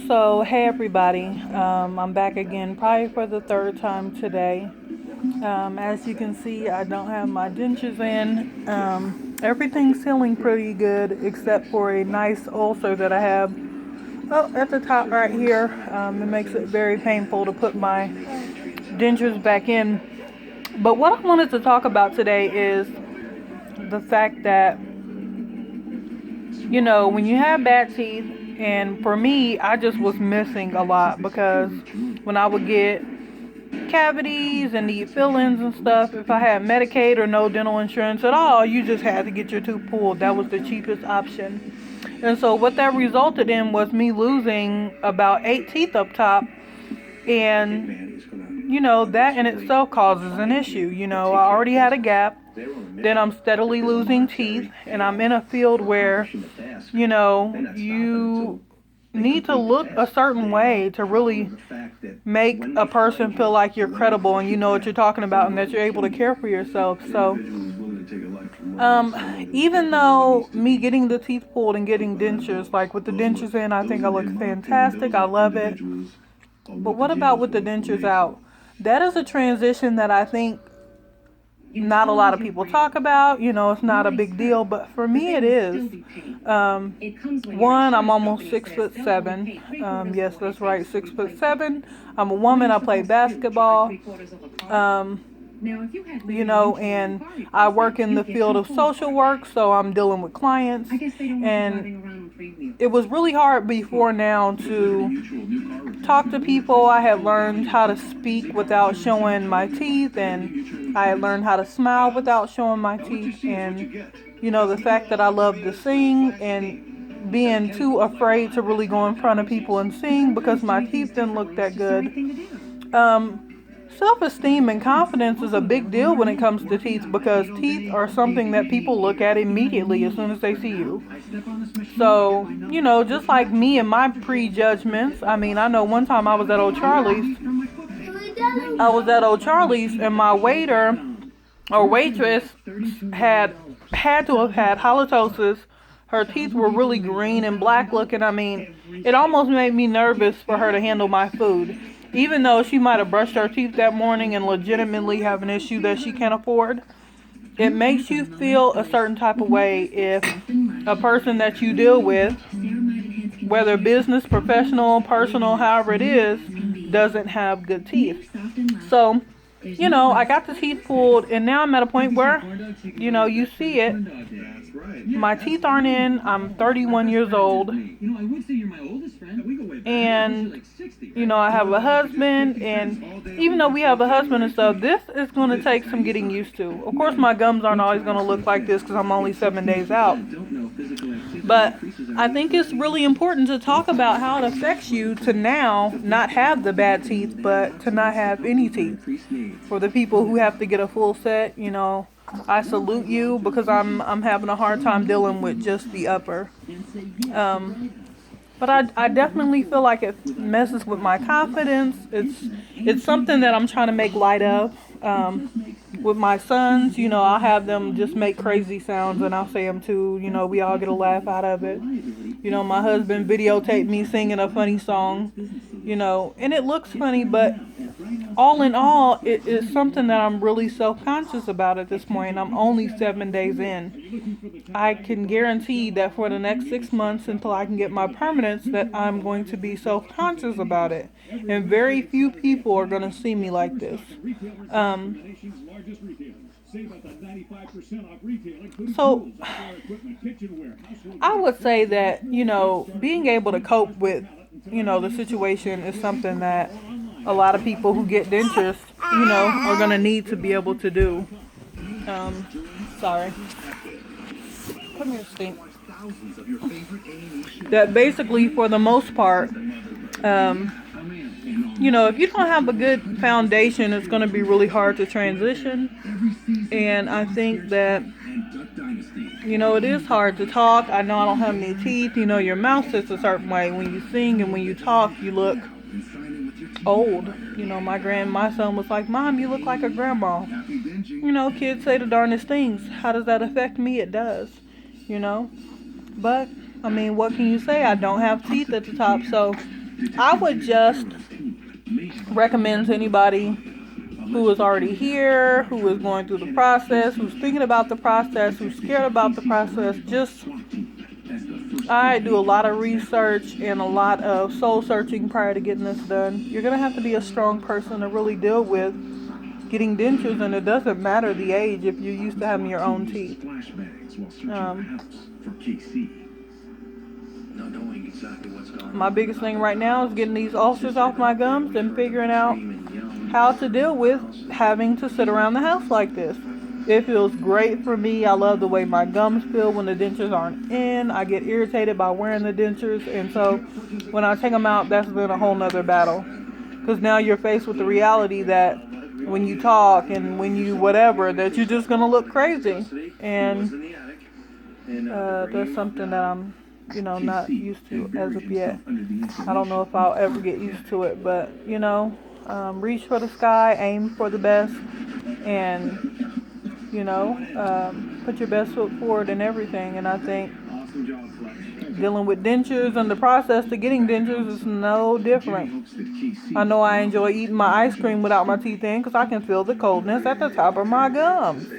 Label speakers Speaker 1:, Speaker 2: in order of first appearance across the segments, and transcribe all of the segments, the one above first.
Speaker 1: So, hey everybody, I'm back again, probably for the third time today. As you can see, I don't have my dentures in. Everything's healing pretty good, except for a nice ulcer that I have at the top right here. It makes it very painful to put my dentures back in. But what I wanted to talk about today is the fact that, when you have bad teeth, and for me, I just was missing a lot because when I would get cavities and need fillings and stuff, if I had Medicaid or no dental insurance at all, you just had to get your tooth pulled. That was the cheapest option. And so what that resulted in was me losing about 8 teeth up top. And, that in itself causes an issue. I already had a gap. Then I'm steadily losing teeth. And I'm in a field where, you need to look a certain way to really make a person feel like you're credible and you know what you're talking about and that you're able to care for yourself. So, even though me getting the teeth pulled and getting dentures, like with the dentures in, I think I look fantastic. I love it. But what about with the dentures out? That is a transition that I think not a lot of people talk about. It's not a big deal, but for me it is. One, I'm almost 6'7". Yes, that's right, 6'7". I'm a woman. I play basketball. And I work in the field of social work, so I'm dealing with clients. And it was really hard before now to talk to people. I had learned how to speak without showing my teeth, and I had learned how to smile without showing my teeth. And, the fact that I love to sing and being too afraid to really go in front of people and sing because my teeth didn't look that good. Self-esteem and confidence is a big deal when it comes to teeth because teeth are something that people look at immediately as soon as they see you. So, just like me and my prejudgments, I know one time I was at Old Charlie's. And my waiter or waitress had to have had halitosis. Her teeth were really green and black looking. It almost made me nervous for her to handle my food. Even though she might have brushed her teeth that morning and legitimately have an issue that she can't afford, it makes you feel a certain type of way if a person that you deal with, whether business, professional, personal, however it is, doesn't have good teeth. So, I got the teeth pulled, and now I'm at a point where, you see it. My teeth aren't in. I'm 31 years old. And, I have a husband. And even though we have a husband and stuff, this is going to take some getting used to. Of course, my gums aren't always going to look like this because I'm only 7 days out. But I think it's really important to talk about how it affects you to now not have the bad teeth, but to not have any teeth. For the people who have to get a full set, I salute you because I'm having a hard time dealing with just the upper. But I definitely feel like it messes with my confidence. It's something that I'm trying to make light of. With my sons, I'll have them just make crazy sounds and I'll say them too. We all get a laugh out of it. My husband videotaped me singing a funny song, and it looks funny, but all in all, it is something that I'm really self-conscious about at this point. I'm only 7 days in. I can guarantee that for the next 6 months until I can get my permanence that I'm going to be self-conscious about it. And very few people are going to see me like this. So, I would say that, being able to cope with, the situation is something that a lot of people who get dentures, are going to need to be able to do. Sorry. Come here, Stink. That basically, for the most part, if you don't have a good foundation, it's going to be really hard to transition. And I think that, it is hard to talk. I know I don't have any teeth. Your mouth sits a certain way. When you sing and when you talk, you look old. My son was like, "Mom, you look like a grandma." Kids say the darndest things. How does that affect me? It does. But I mean, what can you say? I don't have teeth at the top, so I would just recommend to anybody who is already here, who is going through the process, who's thinking about the process, who's scared about the process. Just, I do a lot of research and a lot of soul searching prior to getting this done. You're going to have to be a strong person to really deal with getting dentures, and it doesn't matter the age if you're used to having your own teeth. My biggest thing right now is getting these ulcers off my gums and figuring out how to deal with having to sit around the house like this. It feels great for me. I love the way my gums feel when the dentures aren't in. I get irritated by wearing the dentures, and so when I take them out, that's been a whole nother battle. Because now you're faced with the reality that when you talk and when you whatever, that you're just going to look crazy. And that's something that I'm, not used to as of yet. I don't know if I'll ever get used to it, but, reach for the sky, aim for the best, and, put your best foot forward in everything. And I think dealing with dentures and the process to getting dentures is no different. I know I enjoy eating my ice cream without my teeth in because I can feel the coldness at the top of my gums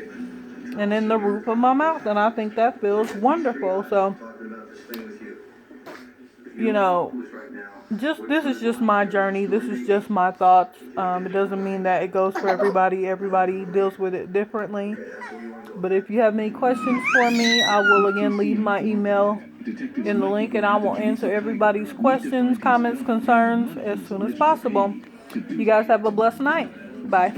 Speaker 1: and in the roof of my mouth, and I think that feels wonderful. So, this is just my journey. This is just my thoughts. It doesn't mean that it goes for everybody. Everybody deals with it differently. But if you have any questions for me, I will again leave my email in the link, and I will answer everybody's questions, comments, concerns as soon as possible. You guys have a blessed night. Bye.